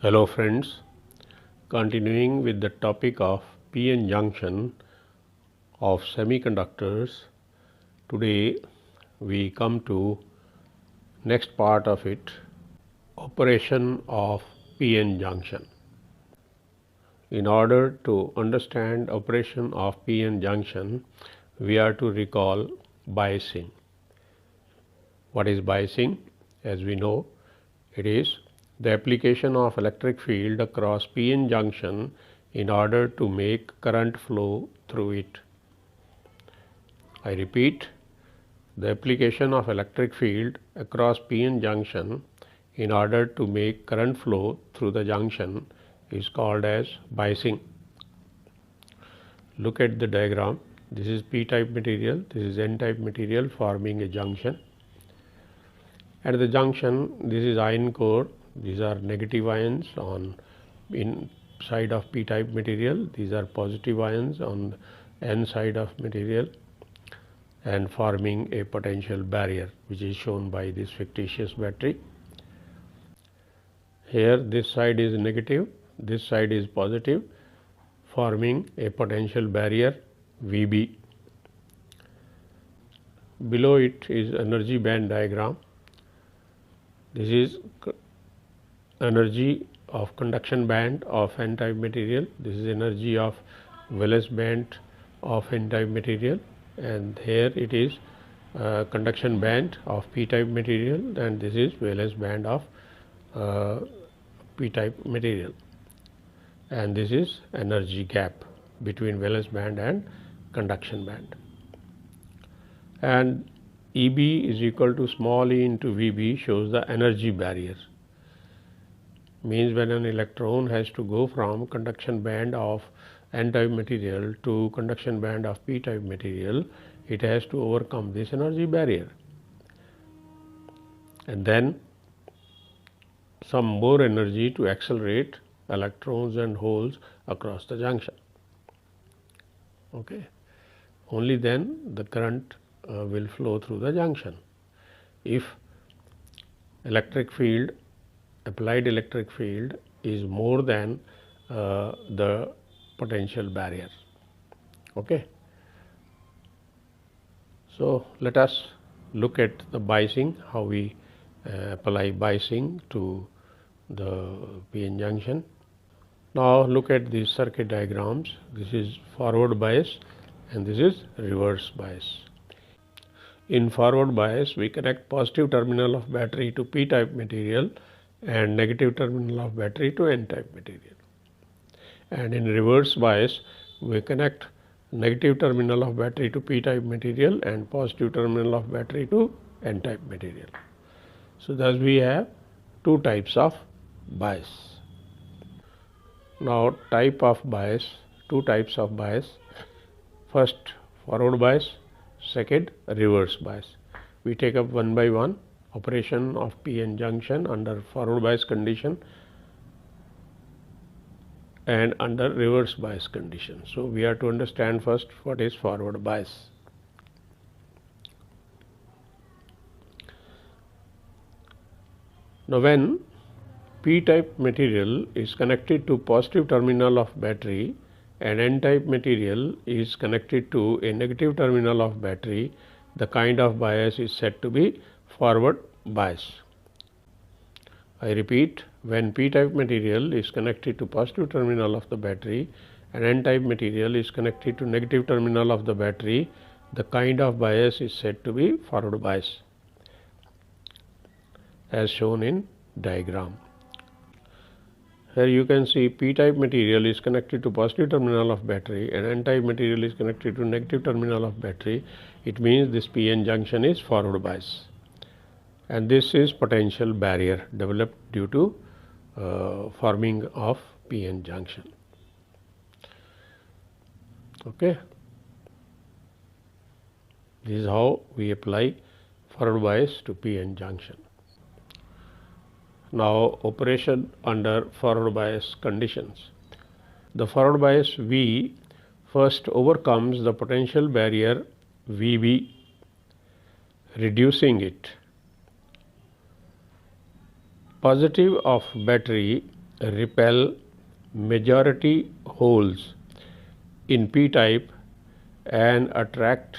Hello friends, continuing with the topic of p-n junction of semiconductors. Today we come to next part of it, operation of p-n junction. In order to understand operation of p-n junction, we are to recall biasing. What is biasing? As we know, it is the application of electric field across p-n junction in order to make current flow through it. I repeat, the application of electric field across p-n junction in order to make current flow through the junction is called as biasing. Look at the diagram. This is p-type material, this is n-type material forming a junction. At the junction, this is ion core. These are negative ions on inside of p-type material. These are positive ions on n side of material and forming a potential barrier, which is shown by this fictitious battery. Here this side is negative, this side is positive, forming a potential barrier VB. Below it is energy band diagram. This is energy of conduction band of n-type material. This is energy of valence band of n-type material, and here it is conduction band of p-type material, and this is valence band of p-type material, and this is energy gap between valence band and conduction band. And EB is equal to small e into VB shows the energy barrier. Means when an electron has to go from conduction band of n-type material to conduction band of p-type material, it has to overcome this energy barrier and then some more energy to accelerate electrons and holes across the junction. Okay. Only then the current will flow through the junction. If electric field, applied electric field is more than the potential barrier. Okay. So let us look at the biasing, how we apply biasing to the p-n junction. Now look at these circuit diagrams. This is forward bias and this is reverse bias. In forward bias, we connect positive terminal of battery to p-type material and negative terminal of battery to n-type material. And in reverse bias, we connect negative terminal of battery to p-type material and positive terminal of battery to n-type material. So thus we have two types of bias. Now type of bias, two types of bias. First forward bias, second reverse bias. We take up one by one. Operation of p-n junction under forward bias condition and under reverse bias condition. So we have to understand first what is forward bias. Now when p-type material is connected to positive terminal of battery and n-type material is connected to a negative terminal of battery, the kind of bias is said to be forward bias. I repeat, when p-type material is connected to positive terminal of the battery and n-type material is connected to negative terminal of the battery, the kind of bias is said to be forward bias, as shown in diagram. Here you can see p-type material is connected to positive terminal of battery and n-type material is connected to negative terminal of battery. It means this p-n junction is forward bias, and this is potential barrier developed due to forming of p-n junction. Okay. This is how we apply forward bias to p-n junction. Now operation under forward bias conditions. The forward bias V first overcomes the potential barrier VB, reducing it. Positive of battery repel majority holes in p-type and attract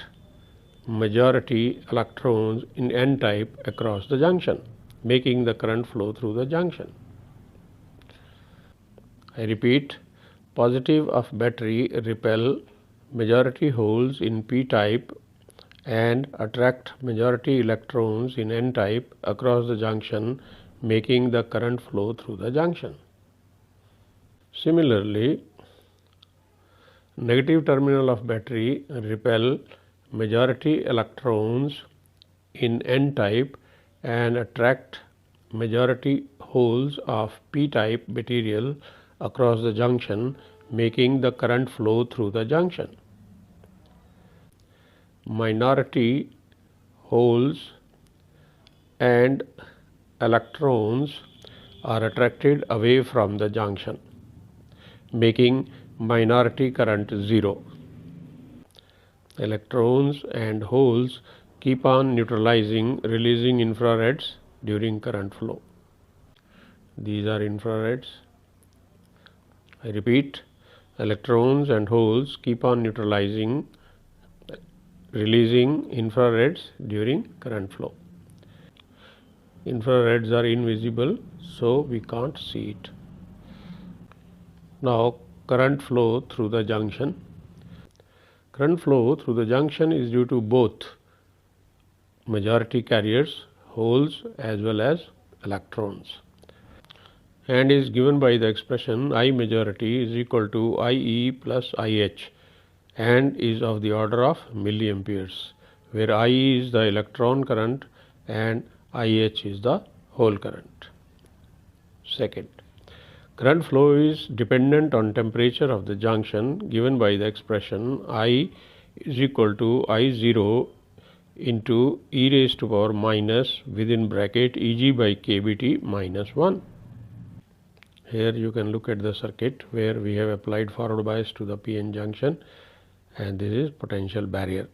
majority electrons in n-type across the junction, making the current flow through the junction. I repeat, positive of battery repel majority holes in p-type and attract majority electrons in n-type across the junction, making the current flow through the junction. Similarly, negative terminal of battery repel majority electrons in n-type and attract majority holes of p-type material across the junction, making the current flow through the junction. Minority holes and electrons are attracted away from the junction, making minority current zero. Electrons and holes keep on neutralizing, releasing infrareds during current flow. These are infrareds. I repeat, electrons and holes keep on neutralizing, releasing infrareds during current flow. Infrareds are invisible, so we can't see it. Now, current flow through the junction. Current flow through the junction is due to both majority carriers, holes as well as electrons, and is given by the expression I majority is equal to IE plus IH, and is of the order of milliamperes, where IE is the electron current and IH is the hole current. Second, current flow is dependent on temperature of the junction, given by the expression I is equal to I0 into e raised to power minus within bracket Eg by kBt minus 1. Here you can look at the circuit where we have applied forward bias to the PN junction, and this is potential barrier,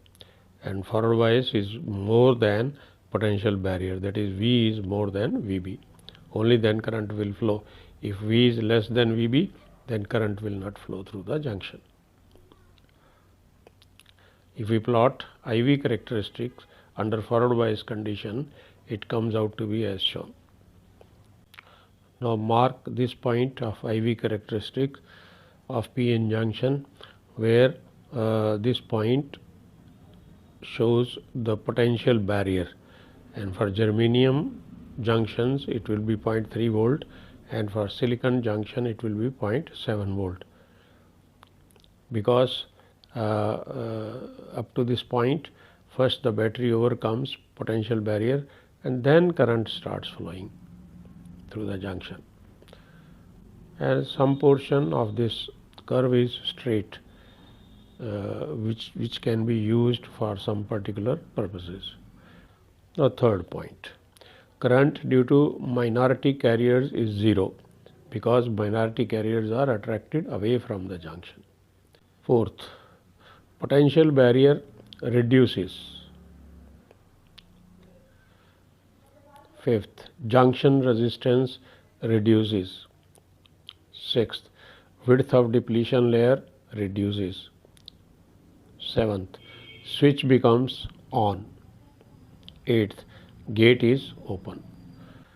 and forward bias is more than potential barrier, that is V is more than VB. Only then current will flow. If V is less than VB, then current will not flow through the junction. If we plot IV characteristics under forward bias condition, it comes out to be as shown. Now mark this point of IV characteristics of PN junction, where this point shows the potential barrier, and for germanium junctions it will be 0.3 volt, and for silicon junction it will be 0.7 volt, because up to this point first the battery overcomes potential barrier and then current starts flowing through the junction, and some portion of this curve is straight, which can be used for some particular purposes. The third point, current due to minority carriers is zero, because minority carriers are attracted away from the junction. Fourth, potential barrier reduces. Fifth, junction resistance reduces. Sixth, width of depletion layer reduces. Seventh, switch becomes on. Eighth, gate is open.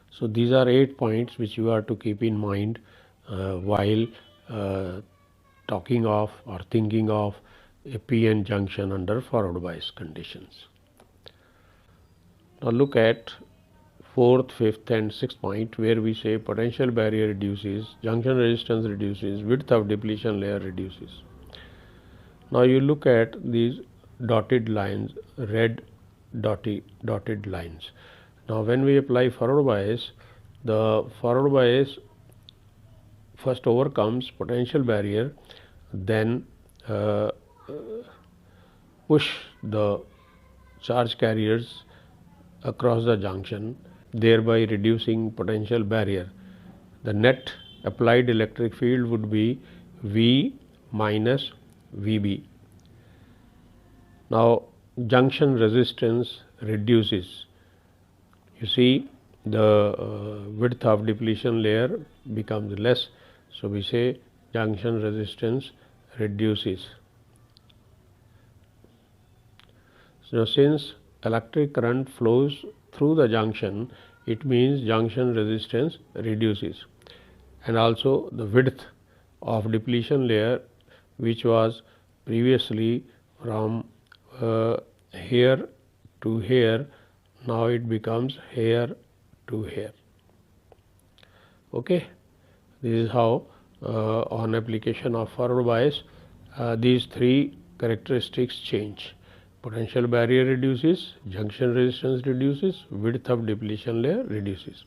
So these are 8 points which you are to keep in mind while talking of or thinking of a PN junction under forward bias conditions. Now look at fourth, fifth and sixth point, where we say potential barrier reduces, junction resistance reduces, width of depletion layer reduces. Now you look at these dotted lines, red dotted lines. Now when we apply forward bias, the forward bias first overcomes potential barrier, then push the charge carriers across the junction, thereby reducing potential barrier. The net applied electric field would be V minus VB. Now junction resistance reduces. You see the width of depletion layer becomes less. So, we say junction resistance reduces. So, since electric current flows through the junction, it means junction resistance reduces, and also the width of depletion layer, which was previously from here to here, now it becomes here to here. Okay, this is how on application of forward bias these three characteristics change. Potential barrier reduces, junction resistance reduces, width of depletion layer reduces.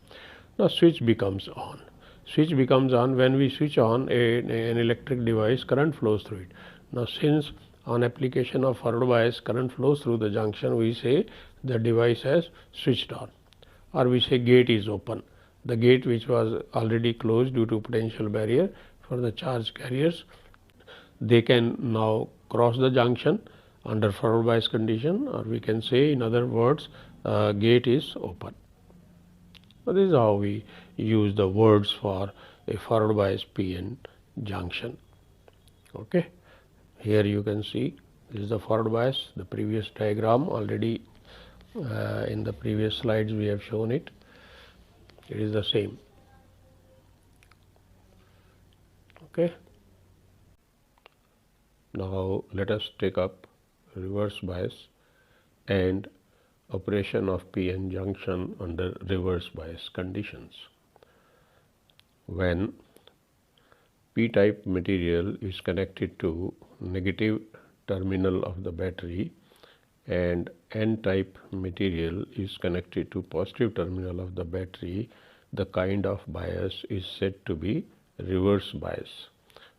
Now switch becomes on. Switch becomes on when we switch on an electric device, current flows through it. Now since on application of forward bias current flows through the junction, we say the device has switched on, or we say gate is open. The gate which was already closed due to potential barrier for the charge carriers, they can now cross the junction under forward bias condition, or we can say in other words gate is open. So this is how we use the words for a forward bias PN junction. Okay, here you can see this is the forward bias. The previous diagram already in the previous slides we have shown it. It is the same. Okay. Now let us take up reverse bias and operation of PN junction under reverse bias conditions. When P-type material is connected to negative terminal of the battery and N-type material is connected to positive terminal of the battery, the kind of bias is said to be reverse bias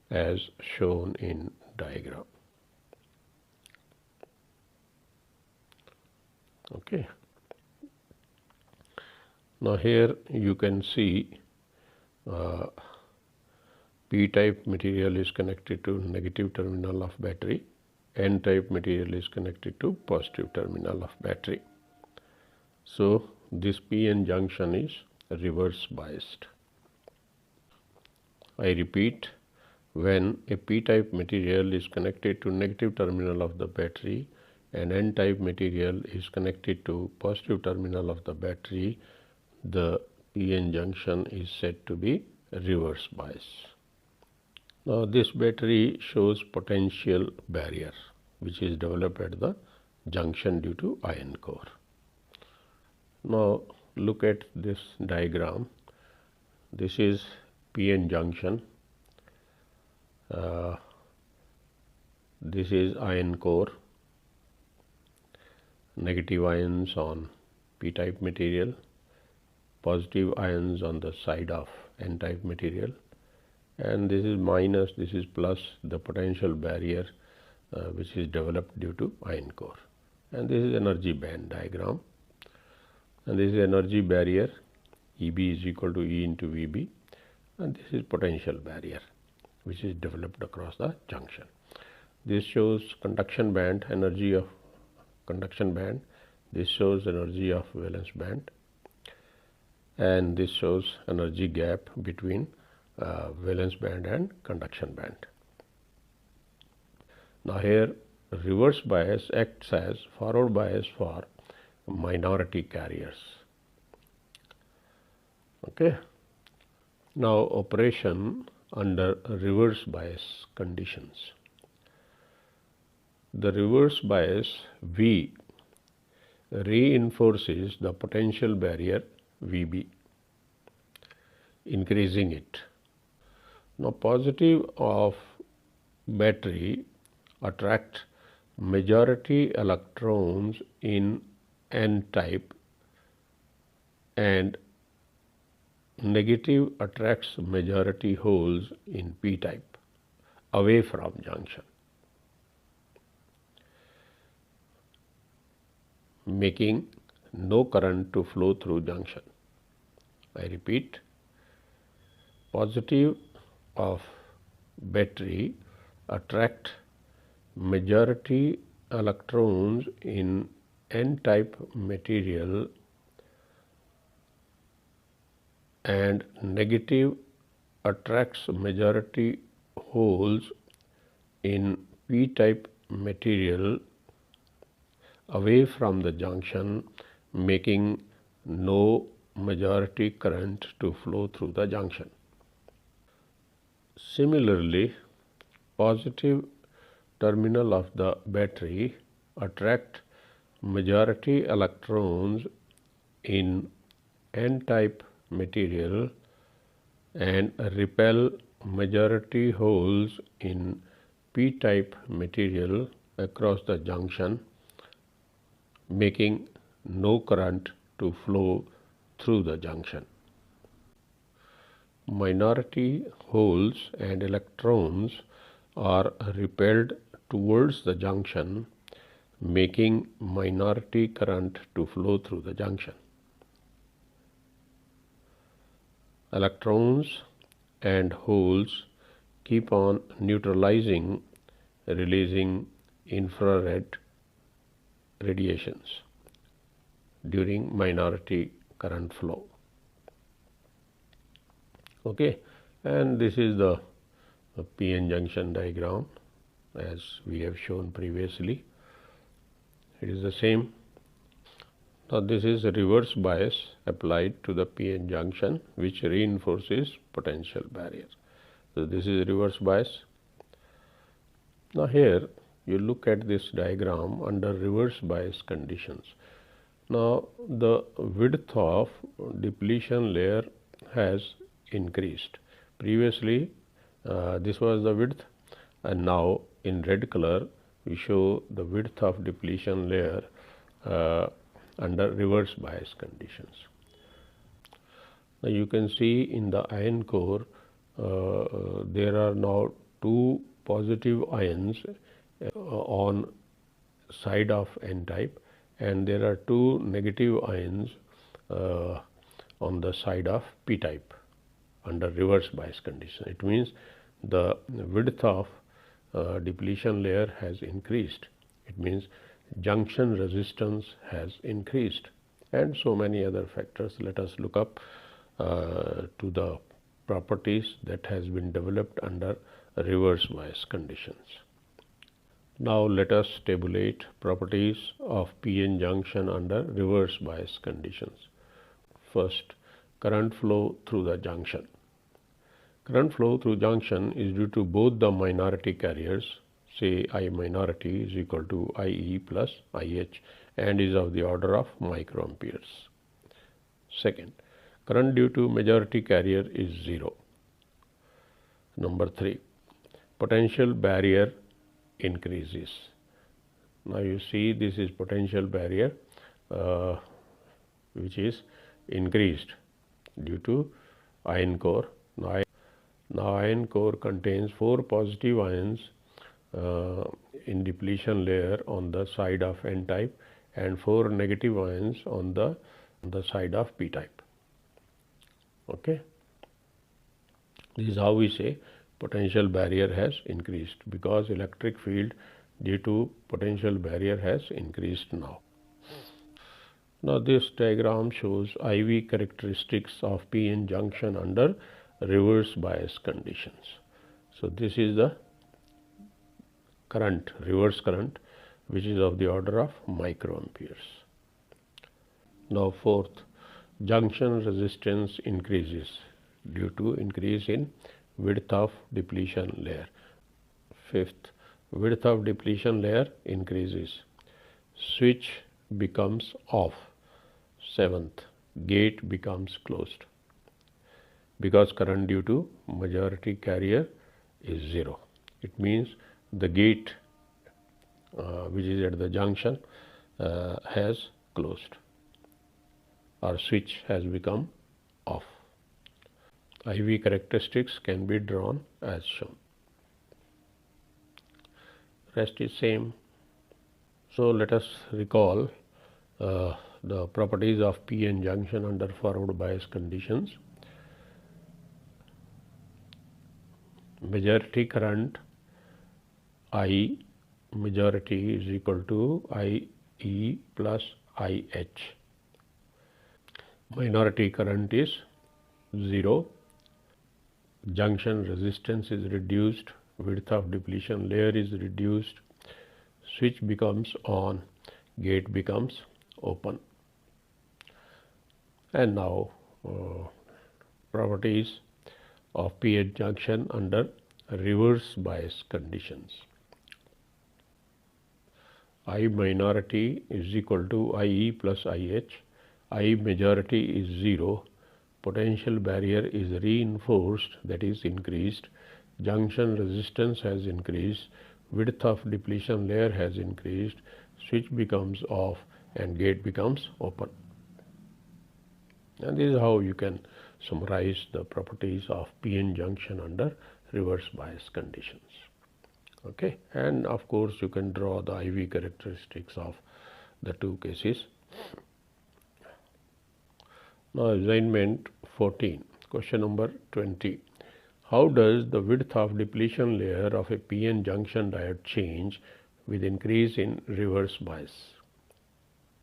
as shown in diagram. Okay. Now here you can see P-type material is connected to negative terminal of battery, N-type material is connected to positive terminal of battery. So this PN junction is reverse biased. I repeat, when a P-type material is connected to negative terminal of the battery and N-type material is connected to positive terminal of the battery, the PN junction is said to be reverse bias. Now this battery shows potential barrier which is developed at the junction due to iron core. Now look at this diagram. This is PN junction. This is iron core, negative ions on P-type material, positive ions on the side of N-type material, and this is minus, this is plus, the potential barrier which is developed due to iron core. And this is energy band diagram, and this is energy barrier, EB is equal to E into VB, and this is potential barrier which is developed across the junction. This shows conduction band, energy of conduction band, this shows energy of valence band, and this shows energy gap between valence band and conduction band. Now here reverse bias acts as forward bias for minority carriers. Okay. Now operation under reverse bias conditions. The reverse bias V reinforces the potential barrier VB, increasing it. Now positive of battery attract majority electrons in N-type and negative attracts majority holes in P-type away from junction, making no current to flow through junction. I repeat, positive of battery attract majority electrons in N-type material and negative attracts majority holes in p-type material away from the junction, making no majority current to flow through the junction. Similarly, positive terminal of the battery attract majority electrons in n-type material and repel majority holes in p-type material across the junction, making no current to flow through the junction. Minority holes and electrons are repelled towards the junction, making minority current to flow through the junction. Electrons and holes keep on neutralizing, releasing infrared radiations during minority current flow. Okay, and this is the p-n junction diagram as we have shown previously. It is the same. Now this is a reverse bias applied to the p-n junction, which reinforces potential barrier. So this is reverse bias. Now here you look at this diagram under reverse bias conditions. Now the width of depletion layer has increased. Previously this was the width, and now in red color we show the width of depletion layer under reverse bias conditions. Now you can see in the ion core there are now two positive ions on side of n-type, and there are two negative ions on the side of p-type under reverse bias condition. It means the width of depletion layer has increased. It means junction resistance has increased, and so many other factors. Let us look up to the properties that has been developed under reverse bias conditions. Now let us tabulate properties of p-n junction under reverse bias conditions. First, current flow through the junction. Current flow through junction is due to both the minority carriers, say I minority is equal to IE plus IH, and is of the order of microamperes. Second, current due to majority carrier is 0. Number 3, potential barrier increases. Now you see this is potential barrier which is increased due to ion core. Now ion core contains 4 positive ions in depletion layer on the side of n-type and 4 negative ions on the side of p-type. Okay, this is how we say potential barrier has increased, because electric field due to potential barrier has increased now. Now this diagram shows IV characteristics of p-n junction under reverse bias conditions. So this is the current, reverse current, which is of the order of microamperes. Now fourth, junction resistance increases due to increase in width of depletion layer. Fifth, width of depletion layer increases, switch becomes off. Seventh, gate becomes closed, because current due to majority carrier is 0. It means the gate which is at the junction has closed, or switch has become off. IV characteristics can be drawn as shown. Rest is same. So let us recall the properties of p-n junction under forward bias conditions. Majority current I majority is equal to IE plus IH. Minority current is 0, junction resistance is reduced, width of depletion layer is reduced, switch becomes on, gate becomes open. And now properties of p-n junction under reverse bias conditions. I minority is equal to IE plus IH, I majority is 0, potential barrier is reinforced, that is increased, junction resistance has increased, width of depletion layer has increased, switch becomes off and gate becomes open. And this is how you can summarize the properties of p-n junction under reverse bias conditions. Okay, and of course you can draw the IV characteristics of the two cases. Now assignment 14, question number 20. How does the width of depletion layer of a p-n junction diode change with increase in reverse bias?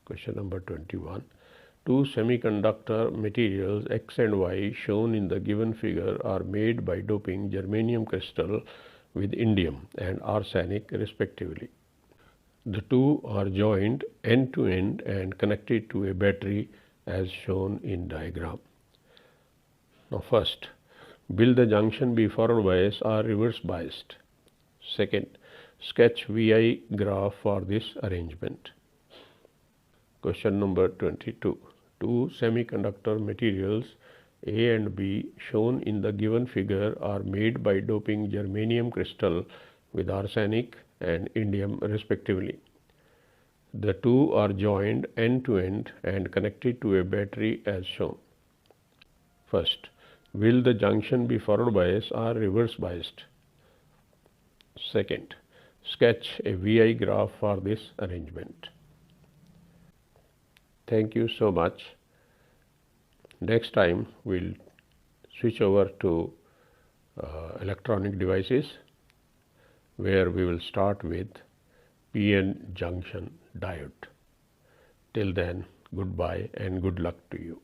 Question number 21. Two semiconductor materials X and Y shown in the given figure are made by doping germanium crystal with indium and arsenic respectively. The two are joined end to end and connected to a battery as shown in diagram. Now first, will the junction be forward biased or reverse biased? Second, sketch VI graph for this arrangement. Question number 22. Two semiconductor materials A and B shown in the given figure are made by doping germanium crystal with arsenic and indium respectively. The two are joined end to end and connected to a battery as shown. First, will the junction be forward biased or reverse biased? Second, sketch a VI graph for this arrangement. Thank you so much. Next time we'll switch over to electronic devices, where we will start with p-n junction diode. Till then, goodbye and good luck to you.